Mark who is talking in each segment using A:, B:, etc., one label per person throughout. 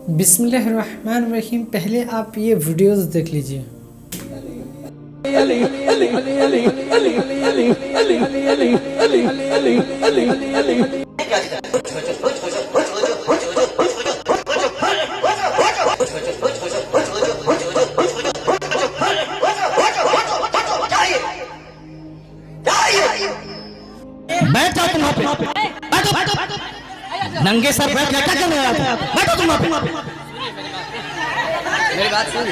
A: بسم اللہ الرحمن الرحیم. پہلے آپ یہ ویڈیوز دیکھ لیجئے.
B: بیٹھ جاؤ تم وہاں پہ. بیٹھو ننگے سر بیٹھ کیا کرنے آیا؟ بیٹھو تم وہاں پہ.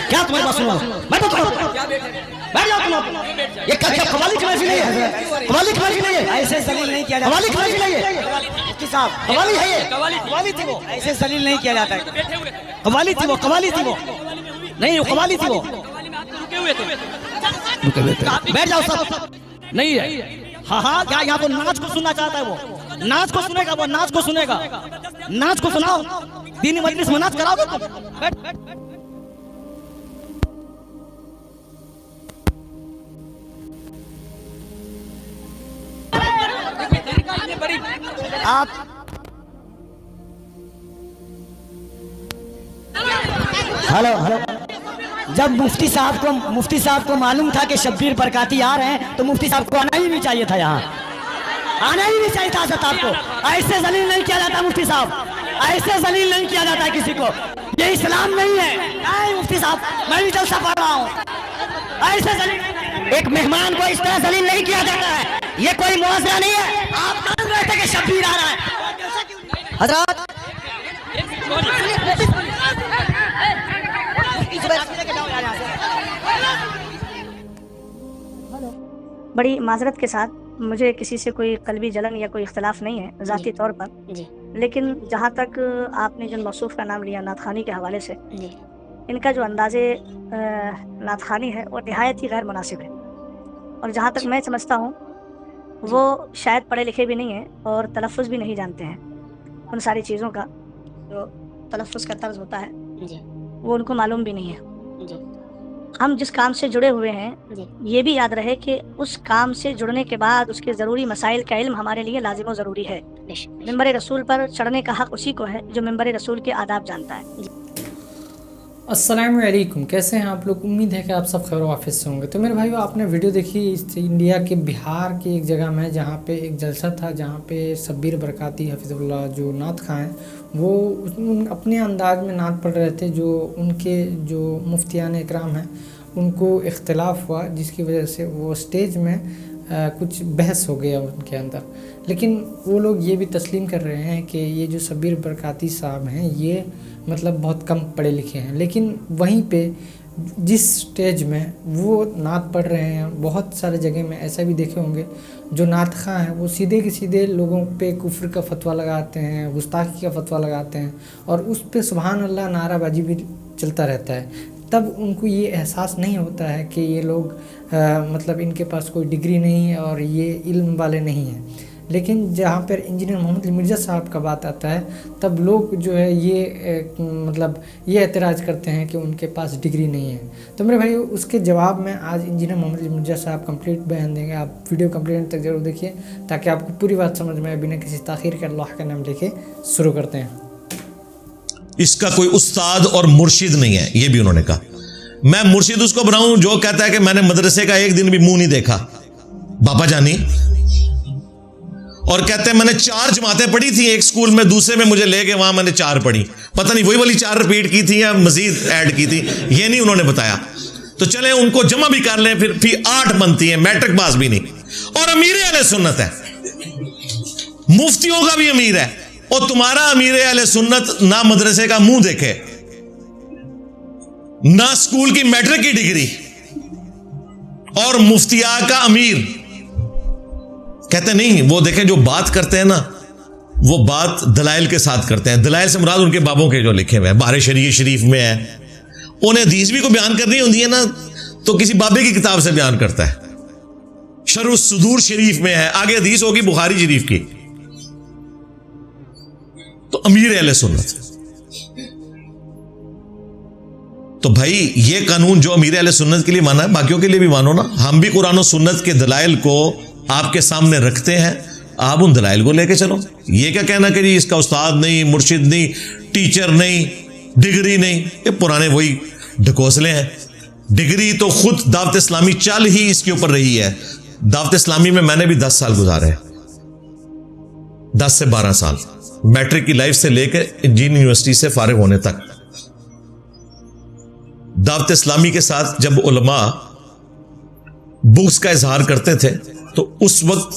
B: کیا تمہارے پاس سنا؟ بیٹھو تم وہاں پہ. بیٹھ جاؤ تم وہاں پہ. یہ کیا قوالی کی محفل نہیں ہے؟ قوالی کی محفل نہیں ہے. ایسے ذلیل نہیں کیا جاتا. قوالی کی محفل نہیں ہے مفتی صاحب. قوالی ہے یہ. قوالی تھی وہ. ایسے ذلیل نہیں کیا جاتا ہے. قوالی تھی وہ. قوالی تھی وہ. نہیں وہ قوالی تھی وہ. بیٹھ جاؤ سب. نہیں ہے. ہاں ہاں کیا یہاں تو ناچ کو سننا چاہتا ہے وہ. ناچ کو سنے گا وہ. ناچ کو سنے گا. ناچ کو سناؤ. دینی مجلس میں ناچ کراؤ گے تم. بیٹھ. آپ ہلو ہلو. جب مفتی صاحب کو معلوم تھا کہ شبیر برکاتی آ رہے ہیں تو مفتی صاحب کو آنا ہی نہیں چاہیے تھا. یہاں آنا ہی نہیں چاہیے تھا. حضرت آپ کو ایسے ذلیل نہیں کیا جاتا. مفتی صاحب ایسے ذلیل نہیں کیا جاتا ہے کسی کو. یہ اسلام نہیں ہے. نہیں مفتی صاحب میں بھی جلسہ پڑھ رہا ہوں. ایسے ذلیل ایک مہمان کو اس طرح ذلیل نہیں کیا جاتا ہے. یہ کوئی معاذرہ نہیں ہے. آپ مان رہے تھے کہ شبیر آ رہا ہے. حضرات
C: بڑی معذرت کے ساتھ مجھے کسی سے کوئی قلبی جلن یا کوئی اختلاف نہیں ہے ذاتی طور پر. لیکن جہاں تک آپ نے جن موصوف کا نام لیا نعت خوانی کے حوالے سے, ان کا جو انداز نعت خوانی ہے وہ نہایت ہی غیر مناسب ہے. اور جہاں تک میں سمجھتا ہوں وہ شاید پڑھے لکھے بھی نہیں ہیں اور تلفظ بھی نہیں جانتے ہیں. ان ساری چیزوں کا جو تلفظ کا طرز ہوتا ہے وہ ان کو معلوم بھی نہیں ہے. ہم جس کام سے جڑے ہوئے ہیں یہ بھی یاد رہے کہ اس کام سے جڑنے کے بعد اس کے ضروری مسائل کا علم ہمارے لیے لازم و ضروری ہے. ممبر رسول پر چڑھنے کا حق اسی کو ہے جو ممبر رسول کے آداب جانتا ہے.
A: السلام علیکم. کیسے ہیں آپ لوگ؟ امید ہے کہ آپ سب خیر و عافیت سے ہوں گے. تو میرے بھائیو آپ نے ویڈیو دیکھی انڈیا کے بہار کی ایک جگہ میں جہاں پہ ایک جلسہ تھا, جہاں پہ شبیر برکاتی حفظ اللہ جو نعت خواں ہیں وہ اپنے انداز میں نعت پڑھ رہے تھے. جو ان کے جو مفتیان اکرام ہیں ان کو اختلاف ہوا جس کی وجہ سے وہ اسٹیج میں کچھ بحث ہو گیا ان کے اندر. لیکن وہ لوگ یہ بھی تسلیم کر رہے ہیں کہ یہ جو شبیر برکاتی صاحب ہیں یہ مطلب بہت کم پڑھے لکھے ہیں. لیکن وہیں پہ جس سٹیج میں وہ نعت پڑھ رہے ہیں, بہت سارے جگہ میں ایسا بھی دیکھے ہوں گے جو نعت خواں ہیں وہ سیدھے کے سیدھے لوگوں پہ کفر کا فتویٰ لگاتے ہیں, گستاخی کا فتویٰ لگاتے ہیں اور اس پہ سبحان اللہ نعرہ بازی بھی چلتا رہتا ہے. تب ان کو یہ احساس نہیں ہوتا ہے کہ یہ لوگ مطلب ان کے پاس کوئی ڈگری نہیں ہے اور یہ علم والے نہیں ہیں. لیکن جہاں پر انجینئر محمد علی مرزا صاحب کا بات آتا ہے تب لوگ جو ہے یہ مطلب یہ اعتراض کرتے ہیں کہ ان کے پاس ڈگری نہیں ہے. تو میرے بھائی اس کے جواب میں آج انجینئر محمد علی مرزا صاحب کمپلیٹ بیان دیں گے. آپ ویڈیو کمپلیٹ تک ضرور دیکھیے تاکہ آپ کو پوری بات سمجھ میں بنا کسی تاخیر کے اللہ کا نام لے کے شروع کرتے ہیں.
D: اس کا کوئی استاد اور مرشد نہیں ہے, یہ بھی انہوں نے کہا. میں مرشد اس کو بناؤں جو کہتا ہے کہ میں نے مدرسے کا ایک دن بھی منہ نہیں دیکھا باپا جانی, اور کہتے ہیں میں نے 4 جماعتیں پڑھی تھی ایک سکول میں, دوسرے میں مجھے لے کے وہاں میں نے 4 پڑھی. پتہ نہیں وہی والی 4 رپیٹ کی تھی یا مزید ایڈ کی تھی, یہ نہیں انہوں نے بتایا. تو چلیں ان کو جمع بھی کر لیں, پھر 8 بنتی ہیں, میٹرک پاس بھی نہیں. اور امیر اہل سنت ہے, مفتیوں کا بھی امیر ہے. اور تمہارا امیر اہل سنت نہ مدرسے کا منہ دیکھے, نہ اسکول کی میٹرک کی ڈگری, اور مفتیا کا امیر. کہتے نہیں, وہ دیکھیں جو بات کرتے ہیں نا وہ بات دلائل کے ساتھ کرتے ہیں. دلائل سے مراد ان کے بابوں کے جو لکھے ہوئے ہیں, بہار شریف میں ہے. انہیں حدیث بھی کو بیان کرنی ہوتی ہے نا تو کسی بابے کی کتاب سے بیان کرتا ہے. شرح الصدور شریف میں ہے, آگے حدیث ہوگی بخاری شریف کی. تو امیر اہل سنت. تو بھائی یہ قانون جو امیر اہل سنت کے لیے مانا ہے باقیوں کے لیے بھی مانو نا. ہم بھی قرآن و سنت کے دلائل کو آپ کے سامنے رکھتے ہیں, آپ ان دلائل کو لے کے چلو. یہ کیا کہنا کہ جی اس کا استاد نہیں, مرشد نہیں, ٹیچر نہیں, ڈگری نہیں، یہ پرانے وہی ڈھکوسلے ہیں. ڈگری تو خود دعوت اسلامی چل ہی اس کے اوپر رہی ہے. دعوت اسلامی میں نے بھی 10 سال گزارے ہیں، 10 سے 12 سال، میٹرک کی لائف سے لے کے انجینئرنگ یونیورسٹی سے فارغ ہونے تک. دعوت اسلامی کے ساتھ جب علماء بغض کا اظہار کرتے تھے تو اس وقت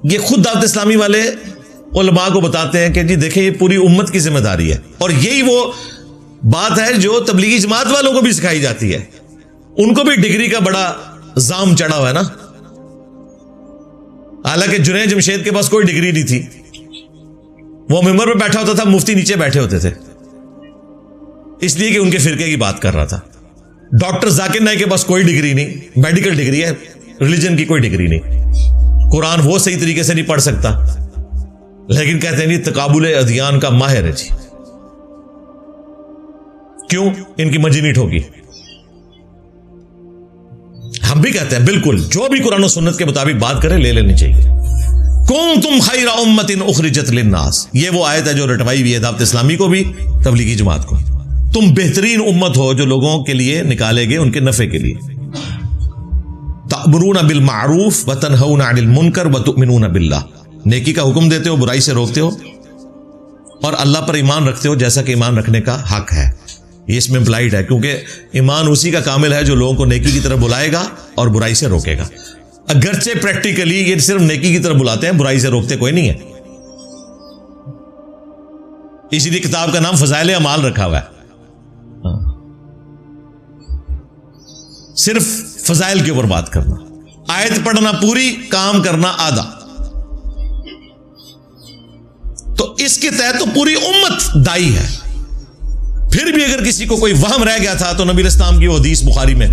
D: یہ خود دعوت اسلامی والے علماء کو بتاتے ہیں کہ جی دیکھیں یہ پوری امت کی ذمہ داری ہے. اور یہی وہ بات ہے جو تبلیغی جماعت والوں کو بھی سکھائی جاتی ہے. ان کو بھی ڈگری کا بڑا زام چڑھا ہوا ہے نا. حالانکہ جنید جمشید کے پاس کوئی ڈگری نہیں تھی، وہ ممبر پہ بیٹھا ہوتا تھا، مفتی نیچے بیٹھے ہوتے تھے، اس لیے کہ ان کے فرقے کی بات کر رہا تھا. ڈاکٹر ذاکر نائک کے پاس کوئی ڈگری نہیں، میڈیکل ڈگری ہے، ریلیجن کی کوئی ڈگری نہیں. قرآن وہ صحیح طریقے سے نہیں پڑھ سکتا، لیکن کہتے ہیں جی تقابل ادیان کا ماہر ہے. جی کیوں؟ ان کی منجی نہیں ٹھوکی. ہم بھی کہتے ہیں بالکل جو بھی قرآن و سنت کے مطابق بات کرے لے لینی چاہیے. کنتم خیر امۃ اخرجت للناس، یہ وہ آیت ہے جو رٹوائی ہوئی ہے دعوت اسلامی کو بھی تبلیغی جماعت کو. تم بہترین امت ہو جو لوگوں کے لیے نکالے گئے ان کے نفع کے لیے. تأمرون بالمعروف وتنہون عن المنکر وتؤمنون باللہ، نیکی کا حکم دیتے ہو، برائی سے روکتے ہو، اور اللہ پر ایمان رکھتے ہو جیسا کہ ایمان رکھنے کا حق ہے. یہ اس میں امپلائڈ ہے، کیونکہ ایمان اسی کا کامل ہے جو لوگوں کو نیکی کی طرف بلائے گا اور برائی سے روکے گا. اگرچہ پریکٹیکلی یہ صرف نیکی کی طرف بلاتے ہیں، برائی سے روکتے کوئی نہیں ہے. اسی لیے کتاب کا نام فضائل اعمال رکھا ہوا ہے، صرف فضائل کے اوپر بات کرنا، آیت پڑھنا پوری، کام کرنا آدھا. تو اس کے تحت تو پوری امت دائی ہے. پھر بھی اگر کسی کو کوئی وہم رہ گیا تھا تو نبی اسلام کی وہ حدیث بخاری میں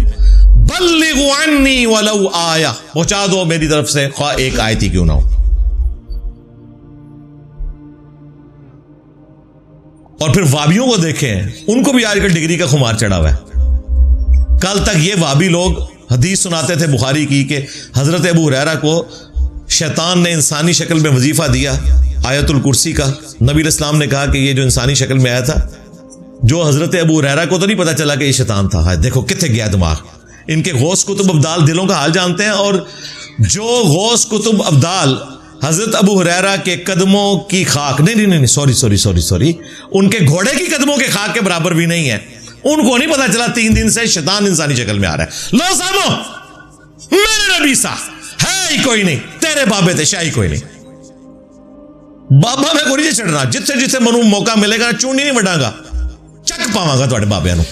D: بلغوا عنی ولو آیہ، پہنچا دو میری طرف سے خواہ ایک آیت ہی کیوں نہ ہو. اور پھر وابیوں کو دیکھیں، ان کو بھی آج کل ڈگری کا خمار چڑھا ہوا ہے. کل تک یہ وابی لوگ حدیث سناتے تھے بخاری کی کہ حضرت ابو ہریرہ کو شیطان نے انسانی شکل میں وظیفہ دیا آیت الکرسی کا. نبی اسلام نے کہا کہ یہ جو انسانی شکل میں آیا تھا، جو حضرت ابو ہریرہ کو تو نہیں پتا چلا کہ یہ شیطان تھا. دیکھو کتنے گیا دماغ. ان کے غوث کتب ابدال دلوں کا حال جانتے ہیں، اور جو غوث کتب ابدال حضرت ابو ہریرہ کے قدموں کی خاک، نہیں سوری ان کے گھوڑے کی قدموں کے خاک کے برابر بھی نہیں ہے. ان کو نہیں پتا چلا 3 دن سے شیطان انسانی شکل میں آ رہا ہے. لو سامو میرے نبی سا ہے ہی کوئی نہیں، تیرے بابے تے شاہی کوئی نہیں. بابا میں کوئی نہیں چڑھنا، جتھے منو موقع ملے گا چونی نہیں وڈاں گا، چک پاواں گا تواڈے بابے نو.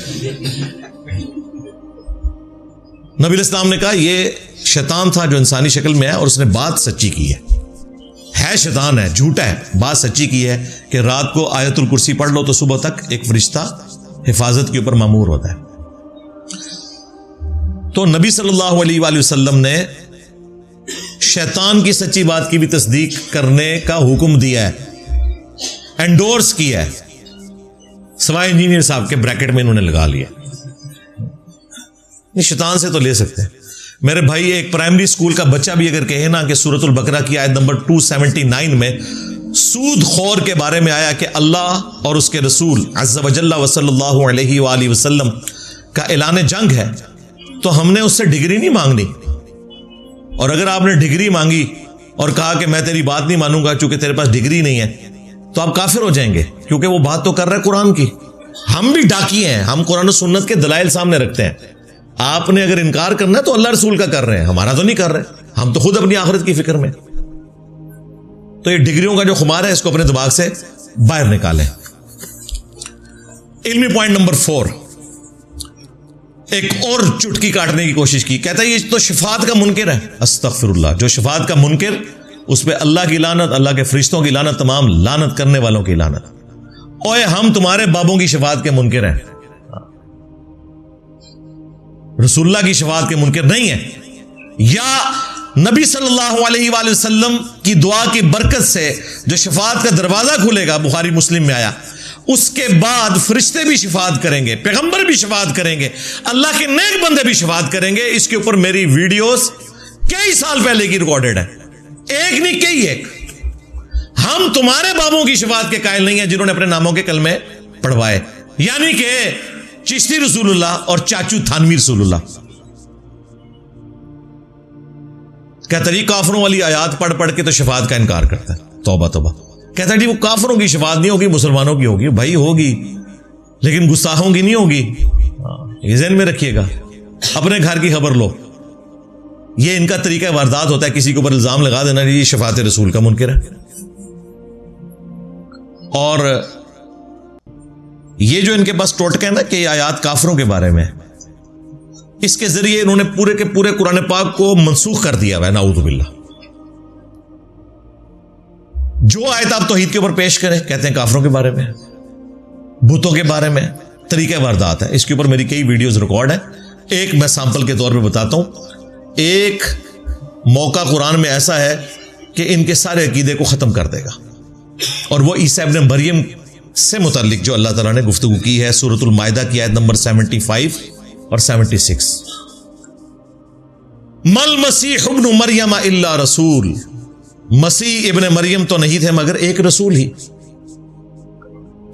D: نبی اسلام نے کہا یہ شیطان تھا جو انسانی شکل میں ہے، اور اس نے بات سچی کی ہے شیطان ہے، جھوٹا ہے، بات سچی کی ہے کہ رات کو آیت الکرسی پڑھ لو تو صبح تک ایک فرشتہ حفاظت کے اوپر مامور ہوتا ہے. تو نبی صلی اللہ علیہ وآلہ وسلم نے شیطان کی سچی بات کی بھی تصدیق کرنے کا حکم دیا ہے، انڈورس کیا ہے، سوائے انجینئر صاحب کے بریکٹ میں انہوں نے لگا لیا. شیطان سے تو لے سکتے ہیں. میرے بھائی ایک پرائمری سکول کا بچہ بھی اگر کہے نا کہ سورۃ البقرہ کی آیت نمبر 279 میں سود خور کے بارے میں آیا کہ اللہ اور اس کے رسول عز و جل و صلی اللہ علیہ وآلہ وسلم کا اعلان جنگ ہے، تو ہم نے اس سے ڈگری نہیں مانگنی. اور اگر آپ نے ڈگری مانگی اور کہا کہ میں تیری بات نہیں مانوں گا چونکہ تیرے پاس ڈگری نہیں ہے، تو آپ کافر ہو جائیں گے، کیونکہ وہ بات تو کر رہا ہے قرآن کی. ہم بھی ڈاکی ہیں، ہم قرآن و سنت کے دلائل سامنے رکھتے ہیں. آپ نے اگر انکار کرنا ہے تو اللہ رسول کا کر رہے ہیں، ہمارا تو نہیں کر رہے. ہم تو خود اپنی آخرت کی فکر میں. تو یہ ڈگریوں کا جو خمار ہے اس کو اپنے دماغ سے باہر نکالیں. علمی پوائنٹ نمبر 4، ایک اور چٹکی کاٹنے کی کوشش کی. کہتا ہے یہ تو شفاعت کا منکر ہے. استغفر اللہ. جو شفاعت کا منکر، اس پہ اللہ کی لعنت، اللہ کے فرشتوں کی لعنت، تمام لعنت کرنے والوں کی لعنت. اوے ہم تمہارے بابوں کی شفاعت کے منکر ہیں، رسول اللہ کی شفاعت کے منکر نہیں ہیں. یا نبی صلی اللہ علیہ وآلہ وسلم کی دعا کی برکت سے جو شفاعت کا دروازہ کھلے گا، بخاری مسلم میں آیا، اس کے بعد فرشتے بھی شفاعت کریں گے، پیغمبر بھی شفاعت کریں گے، اللہ کے نیک بندے بھی شفاعت کریں گے. اس کے اوپر میری ویڈیوز کئی سال پہلے کی ریکارڈڈ ہے، ایک نہیں کئی ایک. ہم تمہارے بابوں کی شفاعت کے قائل نہیں ہیں جنہوں نے اپنے ناموں کے کلمے پڑھوائے. یعنی کہ چشتی رسول اللہ اور چاچو تھانوی رسول اللہ. کہتا جی کافروں والی آیات پڑھ پڑھ کے تو شفاعت کا انکار کرتا ہے. توبہ توبہ. کہتا جی وہ کافروں کی شفاعت نہیں ہوگی, مسلمانوں کی ہوگی. بھائی ہوگی, لیکن گستاخوں کی نہیں ہوگی. یہ ذہن میں رکھیے گا, اپنے گھر کی خبر لو. یہ ان کا طریقہ واردات ہوتا ہے, کسی کے اوپر الزام لگا دینا یہ شفاعت رسول کا منکر ہے. اور یہ جو ان کے پاس ٹوٹکا ہے نا کہ یہ آیات کافروں کے بارے میں, اس کے ذریعے انہوں نے پورے کے پورے قرآن پاک کو منسوخ کر دیا ہے. نعوذ باللہ. جو آیت آپ توحید کے اوپر پیش کریں کہتے ہیں کافروں کے بارے میں, بتوں کے بارے میں. طریقہ واردات ہے. اس کے اوپر میری کئی ویڈیوز ریکارڈ ہیں. ایک میں سیمپل کے طور پہ بتاتا ہوں. ایک موقع قرآن میں ایسا ہے کہ ان کے سارے عقیدے کو ختم کر دے گا, اور وہ عیسیٰ ابن مریم سے متعلق جو اللہ تعالیٰ نے گفتگو کی ہے سورۃ المائدہ کی آیت نمبر 75 اور 76. مل مسیح ابن مریم الا رسول, مسیح ابن مریم تو نہیں تھے مگر ایک رسول ہی.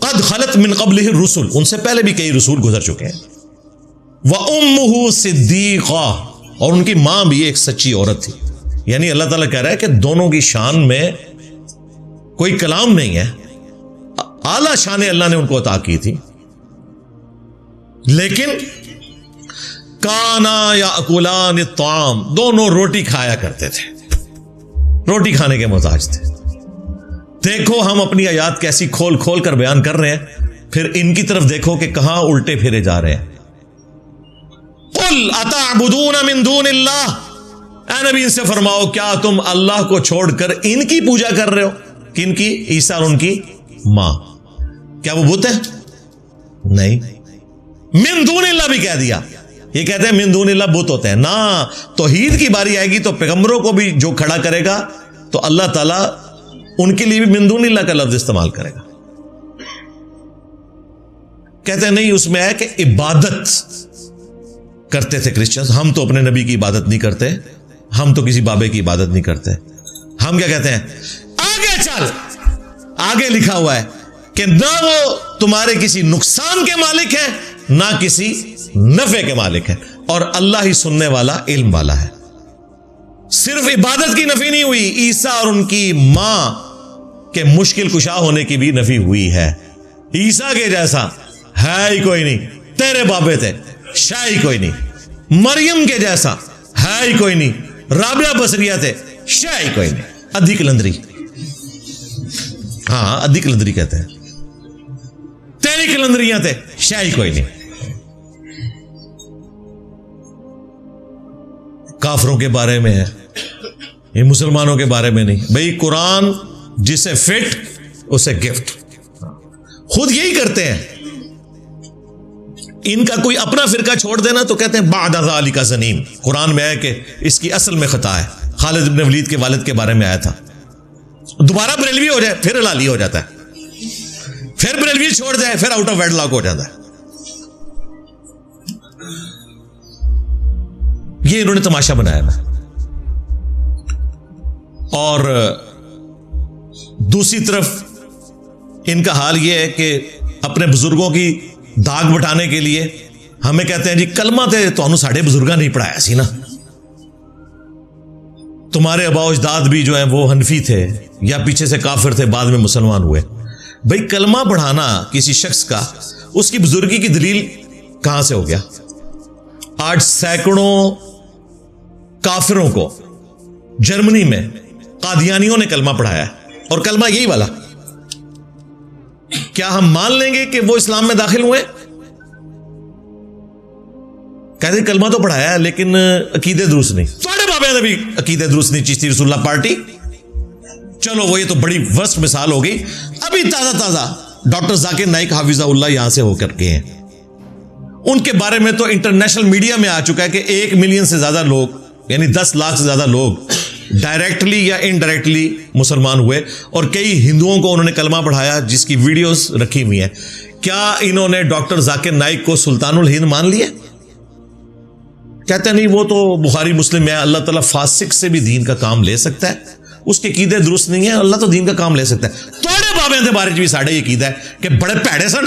D: قد خلت من قبلہ الرسل, ان سے پہلے بھی کئی رسول گزر چکے ہیں. وامہ صدیقہ, اور ان کی ماں بھی ایک سچی عورت تھی. یعنی اللہ تعالیٰ کہہ رہا ہے کہ دونوں کی شان میں کوئی کلام نہیں ہے, اعلی شان اللہ نے ان کو عطا کی تھی. لیکن کانا یاکلان الطعام, دونوں روٹی کھایا کرتے تھے, روٹی کھانے کے محتاج تھے. دیکھو ہم اپنی آیات کیسی کھول کھول کر بیان کر رہے ہیں, پھر ان کی طرف دیکھو کہ کہاں الٹے پھیرے جا رہے ہیں. قل اتعبدون من دون اللہ, اے نبی ان سے فرماؤ کیا تم اللہ کو چھوڑ کر ان کی پوجا کر رہے ہو. کن کی؟ عیسیٰ اور ان کی ماں. کیا وہ بت ہے؟ نہیں. من دون اللہ بھی کہہ دیا. یہ کہتے ہیں من دون اللہ بت ہوتے ہیں نا. توحید کی باری آئے گی تو پیغمبروں کو بھی جو کھڑا کرے گا تو اللہ تعالیٰ ان کے لیے بھی من دون اللہ کا لفظ استعمال کرے گا. کہتے ہیں نہیں, اس میں ہے کہ عبادت کرتے تھے کرسچنز. ہم تو اپنے نبی کی عبادت نہیں کرتے, ہم تو کسی بابے کی عبادت نہیں کرتے. ہم کیا کہتے ہیں, آگے چل, آگے لکھا ہوا ہے کہ نہ وہ تمہارے کسی نقصان کے مالک ہیں نہ کسی نفع کے مالک ہیں, اور اللہ ہی سننے والا علم والا ہے. صرف عبادت کی نفی نہیں ہوئی, عیسیٰ اور ان کی ماں کے مشکل کشا ہونے کی بھی نفی ہوئی ہے. عیسیٰ کے جیسا ہے ہی کوئی نہیں, تیرے بابے تھے شاہ ہی کوئی نہیں. مریم کے جیسا ہے ہی کوئی نہیں, رابعہ بصریہ تھے شاہ ہی کوئی نہیں. ادھی کلندری, ہاں ادھی کلندری کہتے ہیں, تیری کلندریاں تھے شاہ ہی کوئی نہیں. کافروں کے بارے میں ہے, یہ مسلمانوں کے بارے میں نہیں. بھئی قرآن جسے فٹ اسے گفٹ. خود یہی کرتے ہیں. ان کا کوئی اپنا فرقہ چھوڑ دینا تو کہتے ہیں بعد ذالک زنیم. قرآن میں ہے کہ اس کی اصل میں خطا ہے. خالد بن ولید کے والد کے بارے میں آیا تھا. دوبارہ بریلوی ہو جائے پھر ہلالی ہو جاتا ہے, پھر بریلوی چھوڑ جائے پھر آؤٹ آف ویڈ لاک ہو جاتا ہے. یہ انہوں نے تماشا بنایا ہے. اور دوسری طرف ان کا حال یہ ہے کہ اپنے بزرگوں کی داغ بٹانے کے لیے ہمیں کہتے ہیں جی کلمہ تے تو ساڑھے بزرگاں نہیں پڑھایا سی نا, تمہارے آباء و اجداد بھی جو ہیں وہ حنفی تھے یا پیچھے سے کافر تھے بعد میں مسلمان ہوئے. بھئی کلمہ پڑھانا کسی شخص کا اس کی بزرگی کی دلیل کہاں سے ہو گیا؟ آج سینکڑوں کافروں کو جرمنی میں قادیانیوں نے کلمہ پڑھایا ہے, اور کلمہ یہی والا. کیا ہم مان لیں گے کہ وہ اسلام میں داخل ہوئے؟ کہتے ہیں کلمہ تو پڑھایا ہے لیکن عقیدے درست نہیں. تھوڑے بابے نے بھی عقیدے درست نہیں. چشتی رسول اللہ پارٹی, چلو وہ یہ تو بڑی ورسٹ مثال ہو گئی. ابھی تازہ ڈاکٹر ذاکر نائک حافظہ اللہ یہاں سے ہو کر کے ہیں. ان کے بارے میں تو انٹرنیشنل میڈیا میں آ چکا ہے کہ 1 ملین سے زیادہ لوگ, یعنی 10 لاکھ سے زیادہ لوگ ڈائریکٹلی یا انڈائریکٹلی مسلمان ہوئے, اور کئی ہندوؤں کو انہوں نے کلمہ پڑھایا جس کی ویڈیوز رکھی ہوئی ہیں. کیا انہوں نے ڈاکٹر ذاکر نائک کو سلطان الہند مان لیا؟ کہتے نہیں وہ تو بخاری مسلم ہے, اللہ تعالیٰ فاسق سے بھی دین کا کام لے سکتا ہے, اس کے عقیدے درست نہیں ہے, اللہ تو دین کا کام لے سکتا ہے. توڑے بابے کے بارے بھی ساڑھے یہ عقیدہ ہے کہ بڑے پیڑے سن,